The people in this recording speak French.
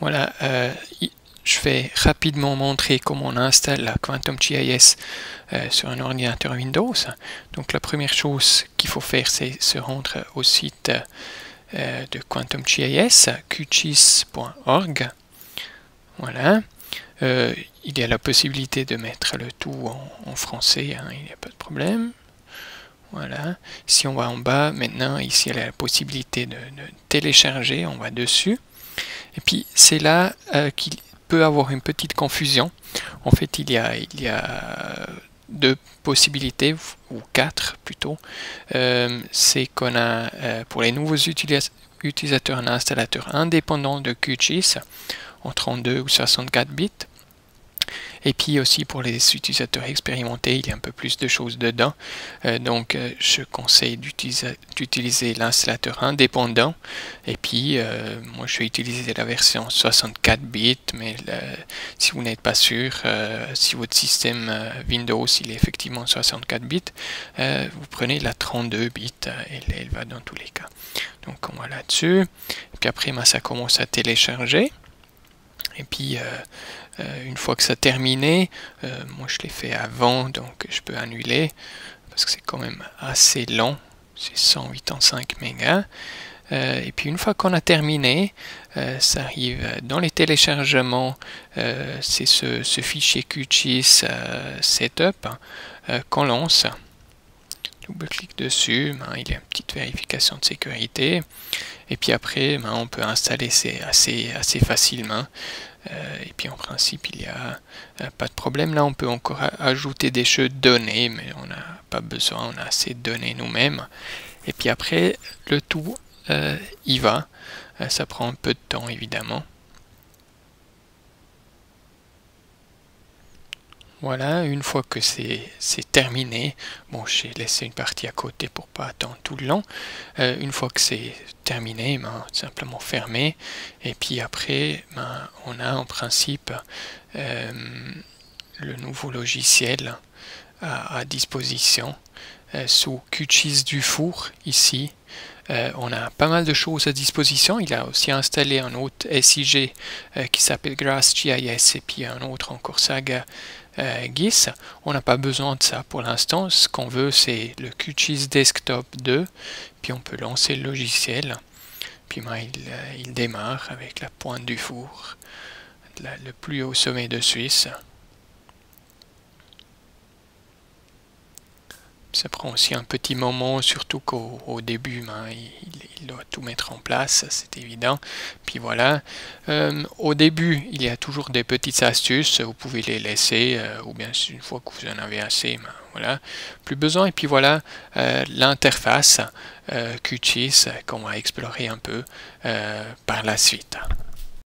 Voilà, je vais rapidement montrer comment on installe la QuantumGIS sur un ordinateur Windows. Donc la première chose qu'il faut faire, c'est se rendre au site de QuantumGIS, qgis.org. Voilà. Il y a la possibilité de mettre le tout en français, hein, il n'y a pas de problème. Voilà. Si on va en bas, maintenant, ici, il y a la possibilité de télécharger, on va dessus. Et puis, c'est là qu'il peut avoir une petite confusion. En fait, il y a deux possibilités, ou quatre plutôt. C'est qu'on a, pour les nouveaux utilisateurs, un installateur indépendant de QGIS en 32 ou 64 bits. Et puis aussi pour les utilisateurs expérimentés, il y a un peu plus de choses dedans. Donc je conseille d'utiliser l'installateur indépendant. Et puis moi je vais utiliser la version 64 bits, mais si vous n'êtes pas sûr, si votre système Windows il est effectivement 64 bits, vous prenez la 32 bits, elle va dans tous les cas. Donc on va là-dessus. Et puis après ça commence à télécharger. Et puis une fois que ça a terminé, moi je l'ai fait avant, donc je peux annuler parce que c'est quand même assez long, c'est 185 mégas. Et puis une fois qu'on a terminé, ça arrive dans les téléchargements, c'est ce fichier QGIS setup qu'on lance. Double-clic dessus, il y a une petite vérification de sécurité. Et puis après, on peut installer assez facilement. Et puis en principe, il n'y a pas de problème. Là, on peut encore ajouter des jeux de données, mais on n'a pas besoin, on a assez de données nous-mêmes. Et puis après, le tout y va. Ça prend un peu de temps, évidemment. Voilà, une fois que c'est terminé, bon, j'ai laissé une partie à côté pour pas attendre tout le long. Une fois que c'est terminé, simplement fermer. Et puis après, on a en principe le nouveau logiciel à disposition sous QGIS Dufour ici. On a pas mal de choses à disposition. Il a aussi installé un autre SIG qui s'appelle GrassGIS et puis un autre encore Saga GIS. On n'a pas besoin de ça pour l'instant. Ce qu'on veut, c'est le QGIS Desktop 2. Puis on peut lancer le logiciel. Puis il démarre avec la pointe du four, le plus haut sommet de Suisse. Ça prend aussi un petit moment, surtout qu'au début, il doit tout mettre en place, c'est évident. Puis voilà, au début, il y a toujours des petites astuces, vous pouvez les laisser, ou bien une fois que vous en avez assez, voilà, plus besoin. Et puis voilà, l'interface QGIS qu'on va explorer un peu par la suite.